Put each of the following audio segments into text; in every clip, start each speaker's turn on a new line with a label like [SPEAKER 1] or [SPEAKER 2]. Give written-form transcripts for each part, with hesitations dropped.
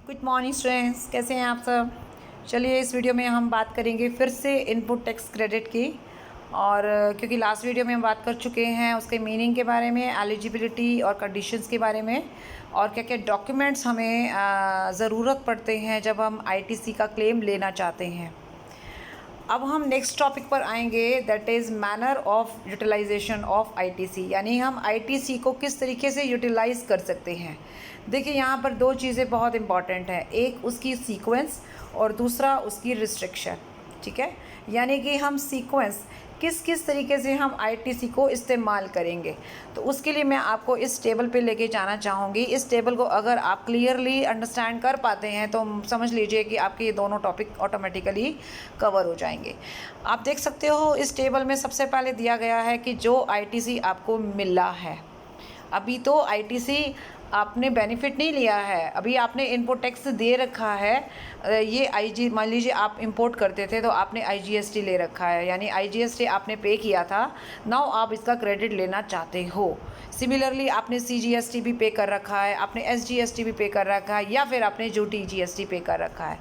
[SPEAKER 1] Good morning students, कैसे हैं आप सब। चलिए इस वीडियो में हम बात करेंगे फिर से इनपुट टैक्स क्रेडिट की। और क्योंकि लास्ट वीडियो में हम बात कर चुके हैं उसके मीनिंग के बारे में, एलिजिबिलिटी और कंडीशंस के बारे में, और क्या क्या डॉक्यूमेंट्स हमें ज़रूरत पड़ते हैं जब हम आईटीसी का क्लेम लेना चाहते हैं। अब हम नेक्स्ट टॉपिक पर आएंगे, that is manner of utilisation of ITC, यानी हम आईटीसी को किस तरीके से यूटिलाइज़ कर सकते हैं। देखिए यहाँ पर दो चीज़ें बहुत इंपॉर्टेंट हैं, एक उसकी सीक्वेंस और दूसरा उसकी रिस्ट्रिक्शन। ठीक है, यानी कि हम सीक्वेंस किस किस तरीके से हम आईटीसी को इस्तेमाल करेंगे, तो उसके लिए मैं आपको इस टेबल पे लेके जाना चाहूँगी। इस टेबल को अगर आप क्लियरली अंडरस्टैंड कर पाते हैं तो समझ लीजिए कि आपके ये दोनों टॉपिक ऑटोमेटिकली कवर हो जाएंगे। आप देख सकते हो इस टेबल में सबसे पहले दिया गया है कि जो आईटीसी आपको मिला है, अभी तो आईटीसी आपने बेनिफिट नहीं लिया है, अभी आपने इनपुट टैक्स दे रखा है। ये आईजी, मान लीजिए आप इंपोर्ट करते थे तो आपने आईजीएसटी ले रखा है, यानी आईजीएसटी आपने पे किया था, नाउ आप इसका क्रेडिट लेना चाहते हो। सिमिलरली आपने सीजीएसटी भी पे कर रखा है, आपने एसजीएसटी भी पे कर रखा है, या फिर आपने जो टीजीएसटी पे कर रखा है।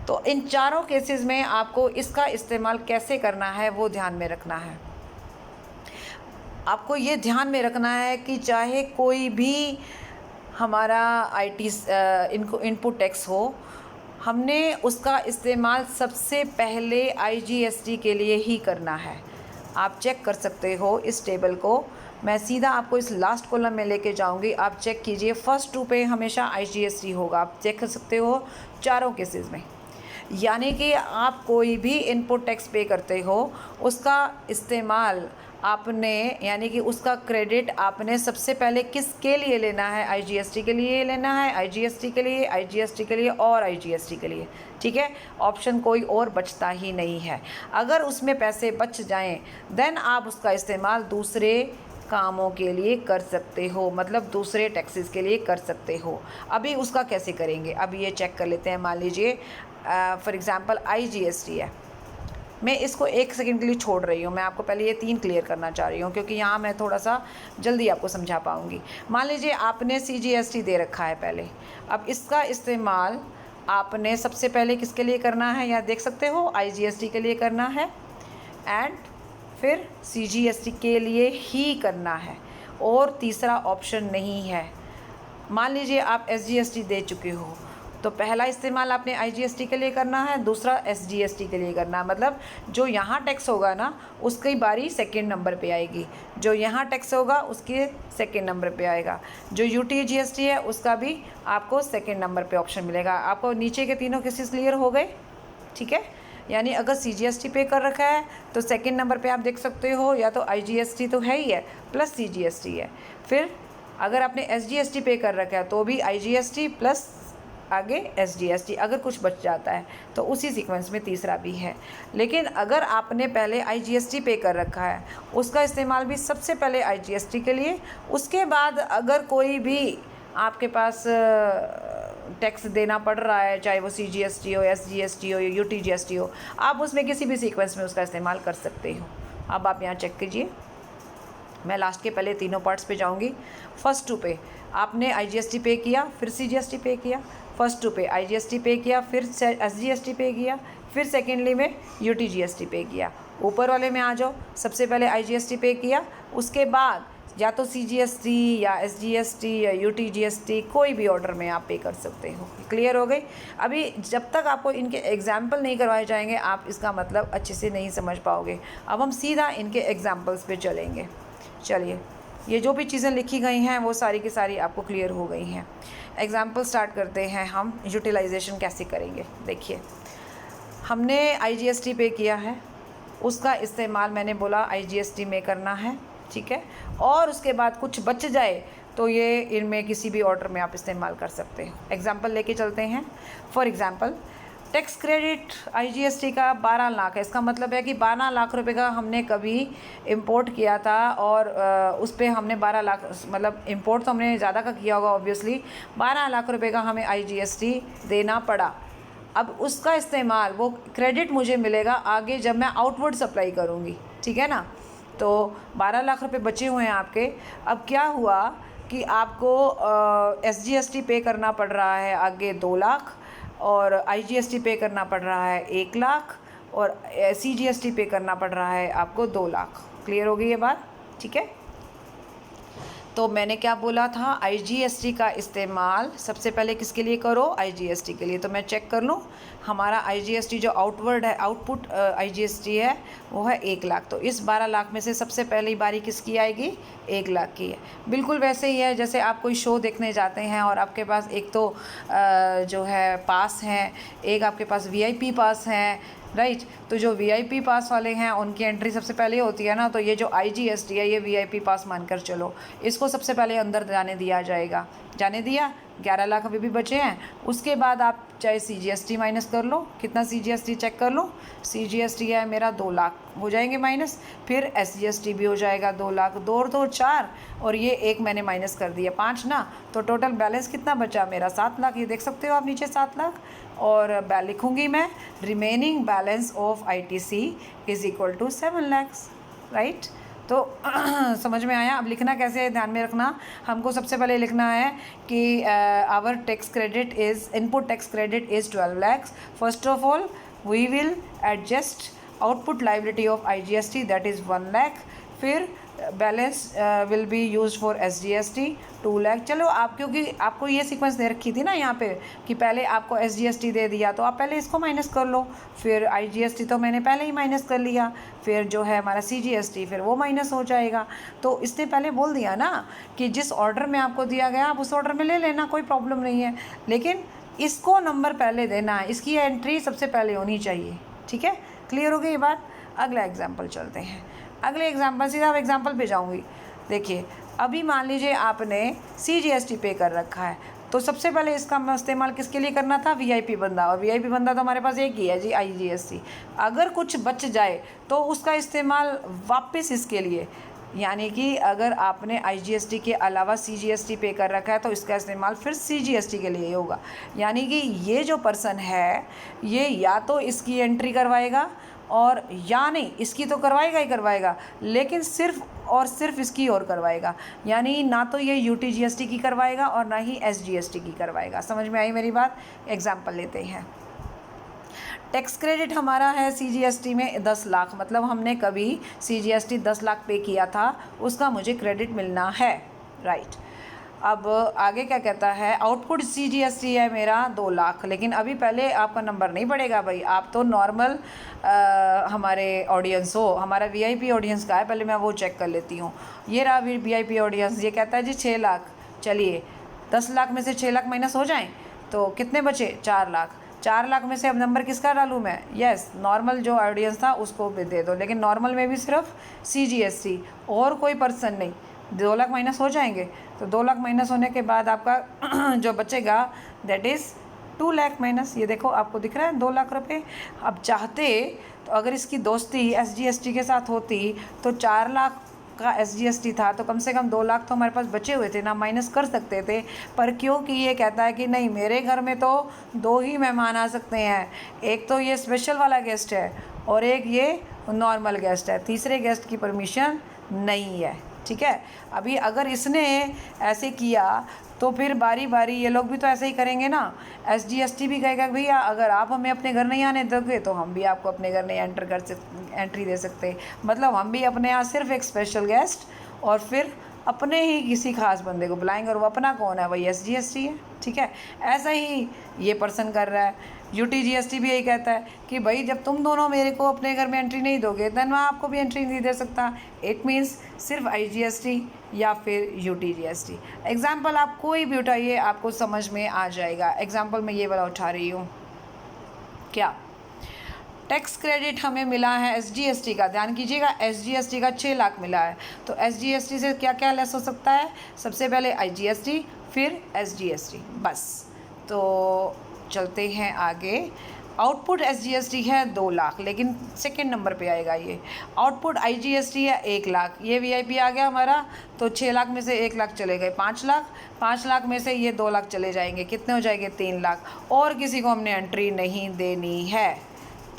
[SPEAKER 1] तो इन चारों केसेस में आपको इसका इस्तेमाल कैसे करना है वो ध्यान में रखना है। आपको ये ध्यान में रखना है कि चाहे कोई भी हमारा इनपुट टैक्स हो, हमने उसका इस्तेमाल सबसे पहले आईजीएसटी के लिए ही करना है। आप चेक कर सकते हो इस टेबल को, मैं सीधा आपको इस लास्ट कॉलम में लेके जाऊंगी। आप चेक कीजिए, फर्स्ट 2 पे हमेशा आईजीएसटी होगा, आप चेक कर सकते हो चारों केसेस में। यानी कि आप कोई भी इनपुट टैक्स पे करते हो उसका इस्तेमाल आपने, यानी कि उसका क्रेडिट आपने सबसे पहले किसके लिए लेना है, आईजीएसटी के लिए लेना है, आईजीएसटी के लिए, आईजीएसटी के लिए और आईजीएसटी के लिए। ठीक है, ऑप्शन कोई और बचता ही नहीं है। अगर उसमें पैसे बच जाएं देन आप उसका इस्तेमाल दूसरे कामों के लिए कर सकते हो, मतलब दूसरे टैक्सेस के लिए कर सकते हो। अभी उसका कैसे करेंगे, अभी ये चेक कर लेते हैं। मान लीजिए फॉर एग्ज़ाम्पल आईजीएसटी है, मैं इसको 1 सेकंड के लिए छोड़ रही हूँ, मैं आपको पहले ये 3 क्लियर करना चाह रही हूँ क्योंकि यहाँ मैं थोड़ा सा जल्दी आपको समझा पाऊँगी। मान लीजिए आपने सीजीएसटी दे रखा है पहले, अब इसका इस्तेमाल आपने सबसे पहले किसके लिए करना है, या देख सकते हो आईजीएसटी के लिए करना है एंड फिर सीजीएसटी के लिए ही करना है, और तीसरा ऑप्शन नहीं है। मान लीजिए आप एसजीएसटी दे चुके हो, तो पहला इस्तेमाल आपने आईजीएसटी के लिए करना है, दूसरा एसजीएसटी के लिए करना है। मतलब जो यहाँ टैक्स होगा ना उसकी बारी सेकंड नंबर पे आएगी, जो यहाँ टैक्स होगा उसके सेकंड नंबर पे आएगा, जो यूटीजीएसटी है उसका भी आपको सेकंड नंबर पे ऑप्शन मिलेगा। आपको नीचे के तीनों केसेस क्लियर हो गए। ठीक है, यानी अगर सीजीएसटी पे कर रखा है तो सेकंड नंबर पे आप देख सकते हो या तो आईजीएसटी तो है ही है प्लस सीजीएसटी है, फिर अगर आपने एसजीएसटी पे कर रखा है तो भी आईजीएसटी प्लस आगे एसजीएसटी, अगर कुछ बच जाता है तो उसी सीक्वेंस में तीसरा भी है। लेकिन अगर आपने पहले आईजीएसटी पे कर रखा है उसका इस्तेमाल भी सबसे पहले आईजीएसटी के लिए, उसके बाद अगर कोई भी आपके पास टैक्स देना पड़ रहा है, चाहे वो सीजीएसटी हो, एसजीएसटी हो या यूटीजीएसटी हो, आप उसमें किसी भी सीक्वेंस में उसका इस्तेमाल कर सकते हो। अब आप यहाँ चेक कीजिए, मैं लास्ट के पहले तीनों पार्ट्स पे जाऊंगी। फर्स्ट 2 पे आपने आईजीएसटी पे किया, फिर सीजीएसटी पे किया, फर्स्ट 2 पे आईजीएसटी पे किया, फिर एसजीएसटी पे किया, फिर सेकेंडली में यूटीजीएसटी पे किया। ऊपर वाले में आ जाओ, सबसे पहले आईजीएसटी पे किया, उसके बाद या तो सीजीएसटी या एसजीएसटी या यूटीजीएसटी कोई भी ऑर्डर में आप पे कर सकते हो। क्लियर हो गई। अभी जब तक आपको इनके एग्जाम्पल नहीं करवाए जाएंगे आप इसका मतलब अच्छे से नहीं समझ पाओगे। अब हम सीधा इनके एग्जाम्पल्स पे चलेंगे। चलिए, ये जो भी चीज़ें लिखी गई हैं वो सारी की सारी आपको क्लियर हो गई हैं। एग्जाम्पल स्टार्ट करते हैं, हम यूटिलाइजेशन कैसे करेंगे। देखिए, हमने आईजीएसटी पे किया है, उसका इस्तेमाल मैंने बोला आईजीएसटी में करना है। ठीक है, और उसके बाद कुछ बच जाए तो ये इनमें किसी भी ऑर्डर में आप इस्तेमाल कर सकते हो। एग्जाम्पल लेके चलते हैं। For example tax credit IGST का 12 लाख है, इसका मतलब है कि 12 लाख रुपए का हमने कभी इंपोर्ट किया था और उस पर हमने 12 लाख, मतलब इंपोर्ट तो हमने ज़्यादा का किया होगा ऑब्वियसली, 12 लाख रुपए का हमें आईजीएसटी देना पड़ा। अब उसका इस्तेमाल, वो क्रेडिट मुझे मिलेगा आगे जब मैं आउटवर्ड सप्लाई करूँगी। ठीक है ना, तो 12 लाख रुपए बचे हुए हैं आपके। अब क्या हुआ कि आपको SGST पे करना पड़ रहा है आगे 2 लाख, और IGST पे करना पड़ रहा है 1 लाख, और CGST पे करना पड़ रहा है आपको 2 लाख। क्लियर हो गई ये बात? ठीक है। तो मैंने क्या बोला था, IGST का इस्तेमाल सबसे पहले किसके लिए करो, IGST के लिए। तो मैं चेक कर लूँ, हमारा IGST जो आउटवर्ड है, आउटपुट IGST है वो है 1 लाख। तो इस 12 लाख में से सबसे पहली बारी किसकी आएगी, 1 लाख की है। बिल्कुल वैसे ही है जैसे आप कोई शो देखने जाते हैं और आपके पास एक तो जो है पास हैं, एक आपके पास VIP पास हैं, राइट। तो जो VIP पास वाले हैं उनकी एंट्री सबसे पहले होती है ना, तो ये जो IGST है ये VIP पास मानकर चलो, इसको सबसे पहले अंदर जाने दिया जाएगा। जाने दिया, 11 लाख अभी भी बचे हैं। उसके बाद आप चाहे CGST माइनस कर लो, कितना CGST चेक कर लो, CGST है मेरा 2 लाख हो जाएंगे माइनस, फिर SGST भी हो जाएगा 2 लाख, 2 और 2 4, और ये एक मैंने माइनस कर दिया 5 ना, तो टोटल बैलेंस कितना बचा मेरा 7 लाख। ये देख सकते हो आप नीचे 7 लाख, और लिखूँगी मैं remaining balance of ITC is equal to 7 lakhs, right. तो समझ में आया? अब लिखना कैसे है ध्यान में रखना, हमको सबसे पहले लिखना है कि our tax credit is, input tax credit is 12 lakhs. First of all we will adjust output liability of IGST that is 1 lakh, फिर balance will be use for SGST 2 lakh. चलो आप, क्योंकि आपको ये सीक्वेंस दे रखी थी ना यहाँ पे कि पहले आपको SGST दे दिया तो आप पहले इसको माइनस कर लो, फिर IGST तो मैंने पहले ही माइनस कर लिया, फिर जो है हमारा CGST फिर वो माइनस हो जाएगा। तो इसने पहले बोल दिया ना कि जिस ऑर्डर में आपको दिया गया आप उस ऑर्डर में ले लेना, कोई प्रॉब्लम नहीं है, लेकिन इसको नंबर पहले देना है, इसकी एंट्री सबसे पहले होनी चाहिए। ठीक है, क्लियर हो गई ये बात? अगला एग्जाम्पल चलते हैं। अगले एग्जाम्पल, सीधा अब एग्जाम्पल पे जाऊँगी। देखिए अभी मान लीजिए आपने CGST पे कर रखा है, तो सबसे पहले इसका इस्तेमाल किसके लिए करना था, VIP बंदा, और VIP बंदा तो हमारे पास एक ही है जी, IGST। अगर कुछ बच जाए तो उसका इस्तेमाल वापस इसके लिए, यानी कि अगर आपने IGST के अलावा CGST पे कर रखा है तो इसका इस्तेमाल फिर CGST के लिए होगा। यानी कि ये जो पर्सन है ये या तो इसकी एंट्री करवाएगा, और या नहीं इसकी तो करवाएगा ही करवाएगा, लेकिन सिर्फ और सिर्फ इसकी और करवाएगा। यानी ना तो ये UTGST की करवाएगा और ना ही SGST की करवाएगा। समझ में आई मेरी बात? एग्जाम्पल लेते हैं। टैक्स क्रेडिट हमारा है CGST में 10 लाख, मतलब हमने कभी CGST 10 लाख पे किया था, उसका मुझे क्रेडिट मिलना है, राइट। अब आगे क्या कहता है, आउटपुट CGST है मेरा 2 लाख, लेकिन अभी पहले आपका नंबर नहीं पड़ेगा भाई, आप तो नॉर्मल हमारे ऑडियंस हो। हमारा VIP ऑडियंस का है, पहले मैं वो चेक कर लेती हूँ। ये रहा VIP ऑडियंस, ये कहता है जी 6 लाख। चलिए 10 लाख में से 6 लाख माइनस हो जाएं तो कितने बचे, 4 लाख। 4 लाख में से अब नंबर किसका डालूँ मैं, यस नॉर्मल जो ऑडियंस था उसको भी दे दो, लेकिन नॉर्मल में भी सिर्फ CGST और कोई पर्सन नहीं। 2 लाख माइनस हो जाएंगे, तो 2 लाख माइनस होने के बाद आपका जो बचेगा दैट इज़ 2 लाख माइनस। ये देखो आपको दिख रहा है 2 लाख रुपए। अब चाहते तो अगर इसकी दोस्ती SGST के साथ होती तो 4 लाख का SGST था, तो कम से कम 2 लाख तो हमारे पास बचे हुए थे ना, माइनस कर सकते थे। पर क्योंकि ये कहता है कि नहीं, मेरे घर में तो 2 ही मेहमान आ सकते हैं, एक तो ये स्पेशल वाला गेस्ट है और एक ये नॉर्मल गेस्ट है, तीसरे गेस्ट की परमिशन नहीं है। ठीक है, अभी अगर इसने ऐसे किया तो फिर बारी बारी ये लोग भी तो ऐसे ही करेंगे ना। SGST भी कहेगा भैया अगर आप हमें अपने घर नहीं आने दोगे तो हम भी आपको अपने घर नहीं एंट्री दे सकते। मतलब हम भी अपने यहाँ सिर्फ एक स्पेशल गेस्ट और फिर अपने ही किसी खास बंदे को बुलाएंगे, और वो अपना कौन है, वही SGST है। ठीक है, ऐसा ही ये पर्सन कर रहा है। UTGST भी यही कहता है कि भाई जब तुम दोनों मेरे को अपने घर में एंट्री नहीं दोगे देन मैं आपको भी एंट्री नहीं दे सकता। इट मीन्स सिर्फ IGST या फिर UTGST। एग्जाम्पल आप कोई भी उठाइए आपको समझ में आ जाएगा। एग्जाम्पल मैं ये वाला उठा रही हूँ। क्या टैक्स क्रेडिट हमें मिला है SGST का, ध्यान कीजिएगा SGST का 6 लाख मिला है, तो SGST से क्या क्या लेस हो सकता है, सबसे पहले IGST फिर SGST, बस। तो चलते हैं आगे। आउटपुट SGST है 2 लाख, लेकिन सेकंड नंबर पे आएगा ये। आउटपुट IGST है 1 लाख, ये VIP आ गया हमारा, तो 6 लाख में से 1 लाख चले गए 5 लाख, 5 लाख में से ये 2 लाख चले जाएंगे, कितने हो जाएंगे 3 लाख, और किसी को हमने एंट्री नहीं देनी है।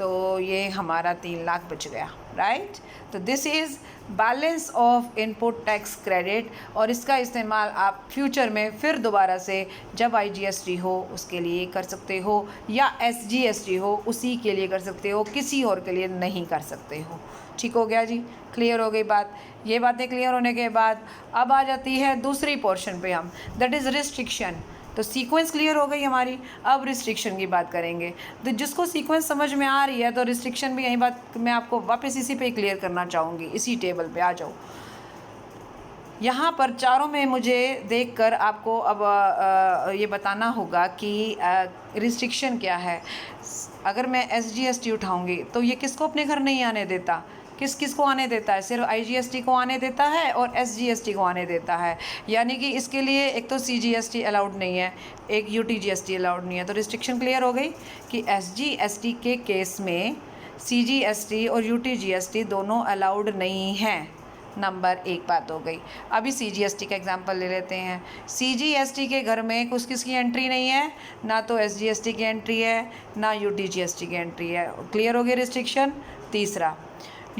[SPEAKER 1] तो ये हमारा 3 लाख बच गया, राइट। तो this is balance of input tax credit, और इसका इस्तेमाल आप फ्यूचर में फिर दोबारा से जब IGST हो उसके लिए कर सकते हो, या SGST हो उसी के लिए कर सकते हो, किसी और के लिए नहीं कर सकते हो। ठीक हो गया जी, क्लियर हो गई बात। ये बातें क्लियर होने के बाद अब आ जाती है दूसरी पोर्शन पे हम, दैट इज़ रिस्ट्रिक्शन। तो सीक्वेंस क्लियर हो गई हमारी, अब रिस्ट्रिक्शन की बात करेंगे। तो जिसको सीक्वेंस समझ में आ रही है तो रिस्ट्रिक्शन भी यही बात मैं आपको वापस इसी पे क्लियर करना चाहूँगी। इसी टेबल पे आ जाओ। यहाँ पर चारों में मुझे देखकर आपको अब ये बताना होगा कि रिस्ट्रिक्शन क्या है। अगर मैं SGST उठाऊँगी तो ये किसको अपने घर नहीं आने देता, किस किस को आने देता है? सिर्फ IGST को आने देता है और SGST को आने देता है। यानी कि इसके लिए एक तो CGST अलाउड नहीं है, एक UTGST अलाउड नहीं है। तो रिस्ट्रिक्शन क्लियर हो गई कि SGST के केस में CGST और UTGST दोनों अलाउड नहीं हैं। नंबर 1 बात हो गई। अभी CGST का एग्जांपल ले लेते हैं। CGST के घर में कुछ किसकी एंट्री नहीं है, ना तो SGST की एंट्री है ना UTGST की एंट्री है। क्लियर हो गई रिस्ट्रिक्शन। तीसरा,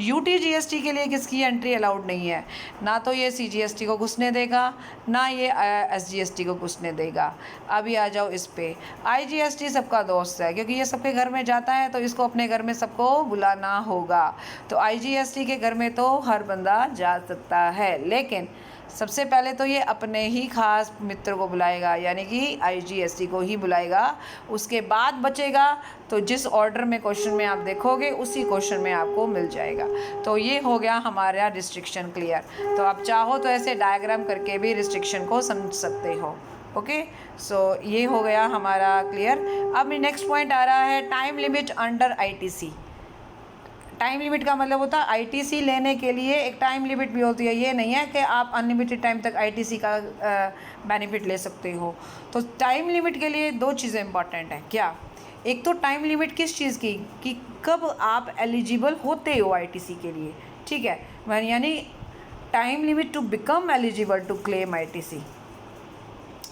[SPEAKER 1] UTGST के लिए किसकी एंट्री अलाउड नहीं है, ना तो ये CGST को घुसने देगा ना ये SGST को घुसने देगा। अभी आ जाओ इस पे, IGST सबका दोस्त है क्योंकि ये सबके घर में जाता है तो इसको अपने घर में सबको बुलाना होगा। तो IGST के घर में तो हर बंदा जा सकता है, लेकिन सबसे पहले तो ये अपने ही खास मित्र को बुलाएगा, यानी कि IGST को ही बुलाएगा। उसके बाद बचेगा तो जिस ऑर्डर में क्वेश्चन में आप देखोगे उसी क्वेश्चन में आपको मिल जाएगा। तो ये हो गया हमारा रिस्ट्रिक्शन क्लियर। तो आप चाहो तो ऐसे डायग्राम करके भी रिस्ट्रिक्शन को समझ सकते हो। ओके, सो ये हो गया हमारा क्लियर। अब नेक्स्ट पॉइंट आ रहा है time limit under ITC। Time limit का मतलब होता है ITC लेने के लिए एक टाइम लिमिट भी होती है। ये नहीं है कि आप अनलिमिटेड टाइम तक ITC का बेनिफिट ले सकते हो। तो टाइम लिमिट के लिए 2 चीज़ें इंपॉर्टेंट हैं। क्या? एक तो टाइम लिमिट किस चीज़ की, कि कब आप एलिजिबल होते हो ITC के लिए, ठीक है, यानी time limit to become eligible to claim ITC।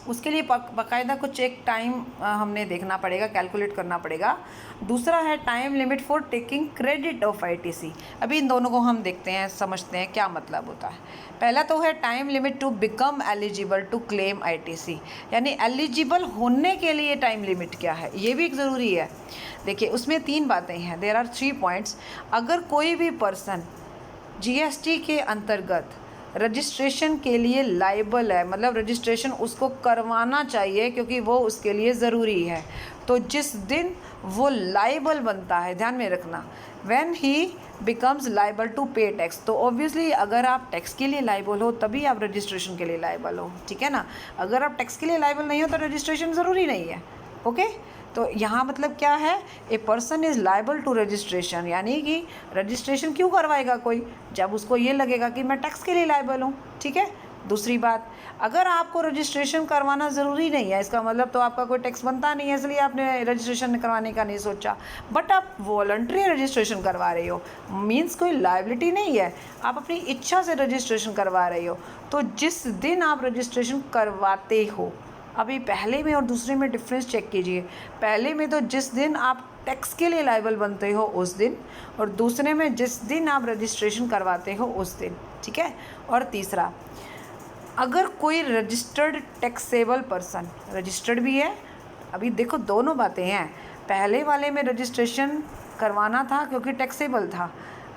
[SPEAKER 1] उसके लिए बाकायदा कुछ एक टाइम हमने देखना पड़ेगा, कैलकुलेट करना पड़ेगा। दूसरा है time limit for taking credit of ITC। अभी इन दोनों को हम देखते हैं, समझते हैं क्या मतलब होता है। पहला तो है time limit to become eligible to claim ITC, यानी एलिजिबल होने के लिए टाइम लिमिट क्या है, ये भी एक ज़रूरी है। देखिए उसमें 3 बातें हैं, देयर आर 3 पॉइंट्स। अगर कोई भी पर्सन GST के अंतर्गत रजिस्ट्रेशन के लिए लाइबल है, मतलब रजिस्ट्रेशन उसको करवाना चाहिए क्योंकि वो उसके लिए ज़रूरी है, तो जिस दिन वो लाइबल बनता है, ध्यान में रखना, when he becomes liable to pay tax. तो ऑब्वियसली अगर आप टैक्स के लिए लाइबल हो तभी आप रजिस्ट्रेशन के लिए लाइबल हो, ठीक है ना। अगर आप टैक्स के लिए लाइबल नहीं हो तो रजिस्ट्रेशन ज़रूरी नहीं है। ओके, तो यहाँ मतलब क्या है, a person is liable to registration, यानी कि रजिस्ट्रेशन क्यों करवाएगा कोई, जब उसको ये लगेगा कि मैं टैक्स के लिए लाइबल हूँ, ठीक है। दूसरी बात, अगर आपको रजिस्ट्रेशन करवाना ज़रूरी नहीं है, इसका मतलब तो आपका कोई टैक्स बनता नहीं है इसलिए आपने रजिस्ट्रेशन करवाने का नहीं सोचा, बट आप वॉलंटरी रजिस्ट्रेशन करवा रहे हो, मीन्स कोई लायबिलिटी नहीं है, आप अपनी इच्छा से रजिस्ट्रेशन करवा रहे हो। तो जिस दिन आप रजिस्ट्रेशन करवाते हो, अभी पहले में और दूसरे में डिफरेंस चेक कीजिए। पहले में तो जिस दिन आप टैक्स के लिए लायबल बनते हो उस दिन, और दूसरे में जिस दिन आप रजिस्ट्रेशन करवाते हो उस दिन, ठीक है। और तीसरा, अगर कोई रजिस्टर्ड टैक्सेबल पर्सन, रजिस्टर्ड भी है, अभी देखो दोनों बातें हैं, पहले वाले में रजिस्ट्रेशन करवाना था क्योंकि टैक्सेबल था,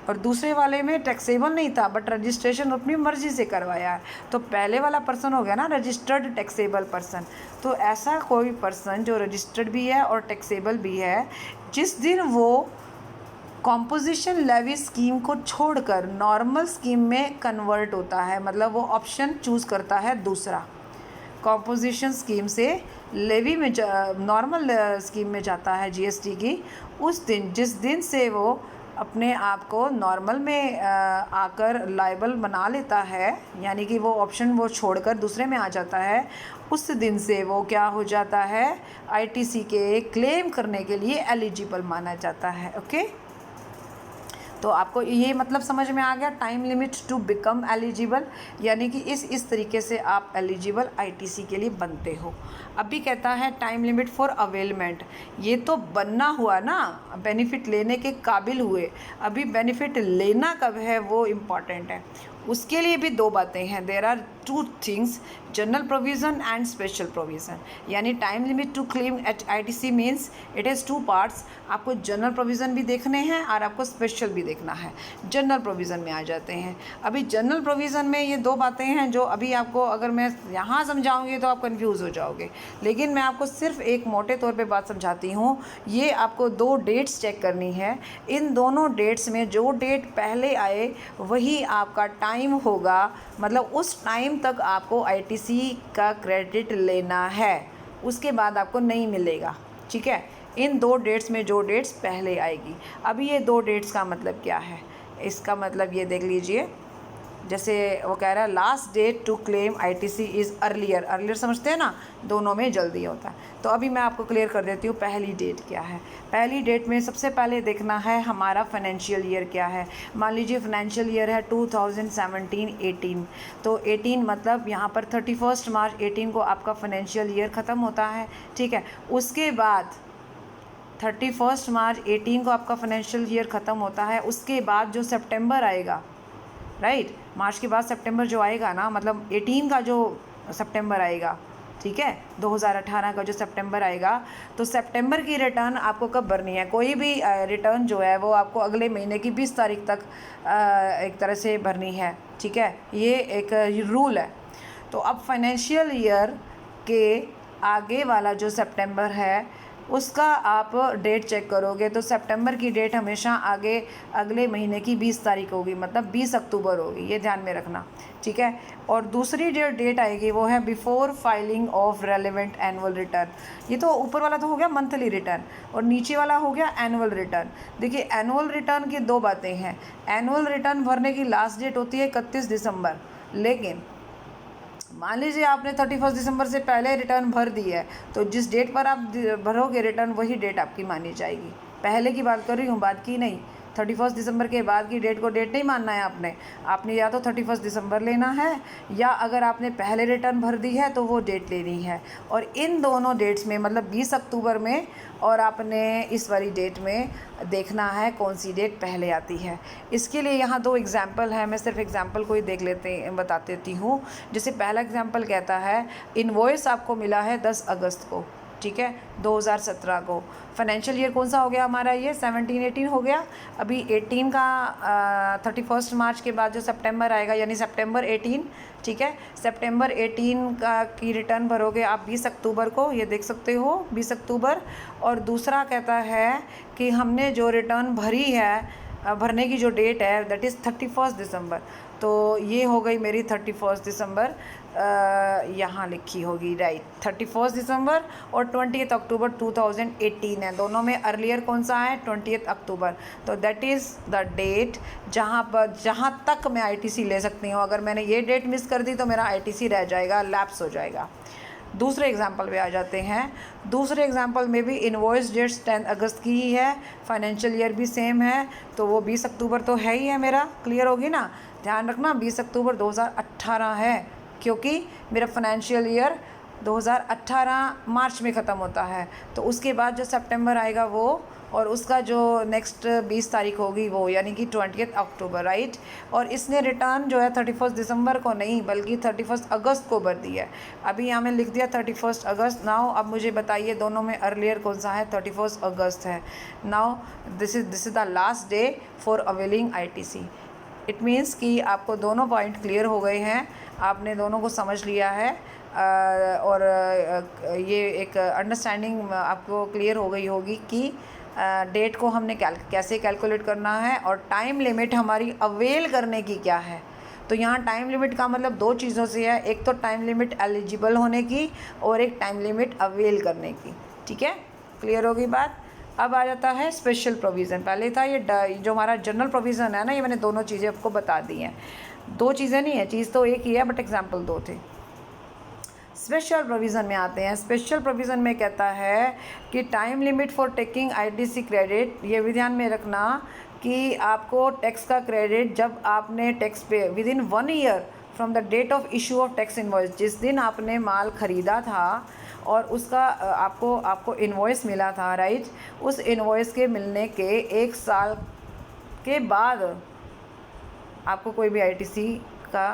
[SPEAKER 1] और दूसरे वाले में टैक्सेबल नहीं था बट रजिस्ट्रेशन अपनी मर्ज़ी से करवाया है, तो पहले वाला पर्सन हो गया ना रजिस्टर्ड टैक्सेबल पर्सन। तो ऐसा कोई पर्सन जो रजिस्टर्ड भी है और टैक्सेबल भी है, जिस दिन वो कॉम्पोजिशन लेवी स्कीम को छोड़कर नॉर्मल स्कीम में कन्वर्ट होता है, मतलब वो ऑप्शन चूज़ करता है दूसरा, कॉम्पोजिशन स्कीम से लेवी में नॉर्मल स्कीम में जाता है GST की, उस दिन जिस दिन से वो अपने आप को नॉर्मल में आकर लायबल बना लेता है, यानी कि वो ऑप्शन वो छोड़कर दूसरे में आ जाता है, उस दिन से वो क्या हो जाता है, ITC के क्लेम करने के लिए एलिजिबल माना जाता है। ओके, तो आपको ये मतलब समझ में आ गया, time limit to become eligible, यानी कि इस तरीके से आप एलिजिबल आईटीसी के लिए बनते हो। अभी कहता है टाइम लिमिट फॉर अवेलमेंट, ये तो बनना हुआ ना, बेनिफिट लेने के काबिल हुए, अभी बेनिफिट लेना कब है वो इम्पॉर्टेंट है। उसके लिए भी दो बातें हैं, there are two things, general provision and special provision. यानी time limit to claim at ITC means it has two parts. आपको जनरल प्रोविज़न भी देखने हैं और आपको स्पेशल भी देखना है। जनरल प्रोविज़न में आ जाते हैं। अभी जनरल प्रोविज़न में ये दो बातें हैं जो अभी आपको अगर मैं यहाँ समझाऊंगी तो आप कंफ्यूज हो जाओगे, लेकिन मैं आपको सिर्फ एक मोटे तौर पे बात समझाती हूँ। ये आपको दो डेट्स चेक करनी है, इन दोनों डेट्स में जो डेट पहले आए वही आपका टाइम होगा, मतलब उस टाइम तक आपको आईटीसी का क्रेडिट लेना है, उसके बाद आपको नहीं मिलेगा। ठीक है, इन दो डेट्स में जो डेट्स पहले आएगी। अभी ये दो डेट्स का मतलब क्या है, इसका मतलब ये देख लीजिए, जैसे वो कह रहा है last date to claim ITC is earlier. Earlier समझते हैं ना, दोनों में जल्दी होता है। तो अभी मैं आपको क्लियर कर देती हूँ पहली डेट क्या है। पहली डेट में सबसे पहले देखना है हमारा फाइनेंशियल ईयर क्या है। मान लीजिए फाइनेंशियल ईयर है 2017-18, तो 18 मतलब यहाँ पर 31 मार्च 18 को आपका फाइनेंशियल ईयर ख़त्म होता है। ठीक है, उसके बाद 31 मार्च 18 को आपका फाइनेंशियल ईयर ख़त्म होता है। उसके बाद जो सितंबर आएगा, राइट, मार्च के बाद सितंबर जो आएगा ना, मतलब 18 का जो सितंबर आएगा, ठीक है, 2018 का जो सितंबर आएगा, तो सितंबर की रिटर्न आपको कब भरनी है। कोई भी रिटर्न जो है वो आपको अगले महीने की 20 तारीख तक एक तरह से भरनी है। ठीक है, ये एक रूल है। तो अब फाइनेंशियल ईयर के आगे वाला जो सितंबर है उसका आप डेट चेक करोगे तो सितंबर की डेट हमेशा आगे अगले महीने की 20 तारीख होगी, मतलब 20 अक्टूबर होगी, ये ध्यान में रखना। ठीक है, और दूसरी जो डेट आएगी वो है before filing of relevant annual return. ये तो ऊपर वाला तो हो गया मंथली रिटर्न और नीचे वाला हो गया एनुअल रिटर्न। देखिए एनुअल रिटर्न की दो बातें हैं। एनुअल रिटर्न भरने की लास्ट डेट होती है 31 दिसंबर, लेकिन मान लीजिए आपने 31 दिसंबर से पहले रिटर्न भर दी है, तो जिस डेट पर आप भरोगे रिटर्न वही डेट आपकी मानी जाएगी। पहले की बात कर रही हूँ, बाद की नहीं। 31 दिसंबर के बाद की डेट को डेट नहीं मानना है आपने या तो 31 दिसंबर लेना है, या अगर आपने पहले रिटर्न भर दी है तो वो डेट लेनी है। और इन दोनों डेट्स में मतलब 20 अक्टूबर में और आपने इस वाली डेट में देखना है कौन सी डेट पहले आती है। इसके लिए यहाँ दो एग्जाम्पल है, मैं सिर्फ एग्जाम्पल को ही बता देती हूँ। जैसे पहला एग्जाम्पल कहता है इनवॉइस आपको मिला है 10 अगस्त को, ठीक है, 2017 को। फाइनेंशियल ईयर कौन सा हो गया हमारा, ये 17-18 हो गया। अभी 18 का 31 मार्च के बाद जो सितंबर आएगा यानी सितंबर 18, ठीक है, सितंबर 18 का की रिटर्न भरोगे आप 20 अक्टूबर को, ये देख सकते हो 20 अक्टूबर। और दूसरा कहता है कि हमने जो रिटर्न भरी है, भरने की जो डेट है दैट इज़ 31 दिसंबर। तो ये हो गई मेरी 31 दिसंबर, यहाँ लिखी होगी, राइट, 31 दिसंबर और 20 अक्टूबर 2018 है। दोनों में अर्लियर कौन सा है, 20 अक्टूबर। तो दैट इज़ द डेट जहाँ तक मैं आईटीसी ले सकती हूँ। अगर मैंने ये डेट मिस कर दी तो मेरा आईटीसी रह जाएगा, लैप्स हो जाएगा। दूसरे एग्जाम्पल पे आ जाते हैं। दूसरे एग्जाम्पल में भी इनवॉइस डेट्स 10 अगस्त की ही है, फाइनेंशियल ईयर भी सेम है, तो वो 20 अक्टूबर तो है ही है मेरा। क्लियर होगी ना, ध्यान रखना 20 अक्टूबर 2018 है, क्योंकि मेरा फाइनेंशियल ईयर 2018 मार्च में ख़त्म होता है। तो उसके बाद जो सितंबर आएगा वो, और उसका जो नेक्स्ट 20 तारीख होगी वो, यानी कि 20 अक्टूबर, राइट। और इसने रिटर्न जो है 31 दिसंबर को नहीं बल्कि 31 अगस्त को भर दी है। अभी यहाँ में लिख दिया 31 अगस्त। नाउ अब मुझे बताइए दोनों में अर्लियर कौन सा है, 31 अगस्त है। Now this is the last day for availing ITC. It means कि आपको दोनों पॉइंट क्लियर हो गए हैं, आपने दोनों को समझ लिया है, और ये एक अंडरस्टैंडिंग आपको क्लियर हो गई होगी कि डेट को हमने कैसे कैलकुलेट करना है और टाइम लिमिट हमारी अवेल करने की क्या है। तो यहाँ टाइम लिमिट का मतलब दो चीज़ों से है, एक तो टाइम लिमिट एलिजिबल होने की और एक टाइम लिमिट अवेल करने की। ठीक है, क्लियर होगी बात। अब आ जाता है स्पेशल प्रोविज़न। पहले था ये जो हमारा जनरल प्रोविज़न है ना, ये मैंने दोनों चीज़ें आपको बता दी हैं। दो चीज़ें नहीं है, चीज़ तो एक ही है, बट एग्जाम्पल दो थे। स्पेशल प्रोविज़न में आते हैं। स्पेशल प्रोविज़न में कहता है कि time limit for taking ITC credit, ये भी ध्यान में रखना कि आपको टैक्स का क्रेडिट जब आपने tax pay within 1 year from the date of issue of tax invoice, जिस दिन आपने माल ख़रीदा था और उसका आपको इन्वॉइस मिला था, राइट, उस इन्वॉइस के मिलने के 1 साल के बाद आपको कोई भी आईटीसी का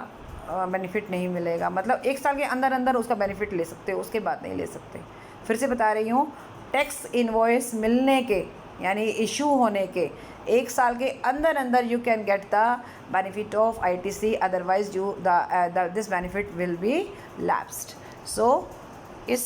[SPEAKER 1] बेनिफिट नहीं मिलेगा। मतलब 1 साल के अंदर अंदर उसका बेनिफिट ले सकते हो, उसके बाद नहीं ले सकते। फिर से बता रही हूँ, टैक्स इन्वॉइस मिलने के यानी इशू होने के 1 साल के अंदर अंदर you can get the benefit of ITC, otherwise you this benefit will be lapsed. So इस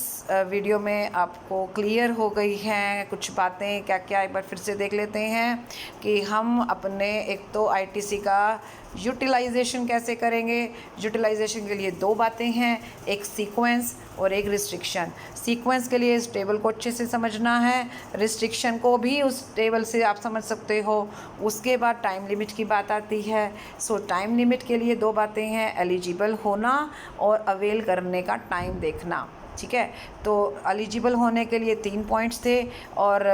[SPEAKER 1] वीडियो में आपको क्लियर हो गई हैं कुछ बातें, क्या क्या एक बार फिर से देख लेते हैं कि हम अपने एक तो आईटीसी का यूटिलाइजेशन कैसे करेंगे। यूटिलाइजेशन के लिए 2 बातें हैं, एक सीक्वेंस और एक रिस्ट्रिक्शन। सीक्वेंस के लिए इस टेबल को अच्छे से समझना है, रिस्ट्रिक्शन को भी उस टेबल से आप समझ सकते हो। उसके बाद टाइम लिमिट की बात आती है। सो टाइम लिमिट के लिए 2 बातें हैं, एलिजिबल होना और अवेल करने का टाइम देखना, ठीक है। तो एलिजिबल होने के लिए 3 पॉइंट्स थे और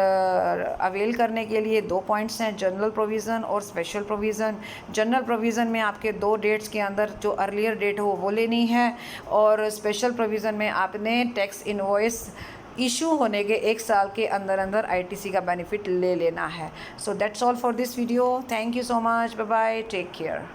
[SPEAKER 1] अवेल करने के लिए 2 पॉइंट्स हैं, जनरल प्रोविज़न और स्पेशल प्रोविज़न। जनरल प्रोविज़न में आपके 2 डेट्स के अंदर जो अर्लियर डेट हो वो लेनी है, और स्पेशल प्रोविज़न में आपने टैक्स इनवॉइस इशू होने के 1 साल के अंदर अंदर आईटीसी का बेनिफिट ले लेना है। So that's all for this video. Thank you so much, bye bye, take care.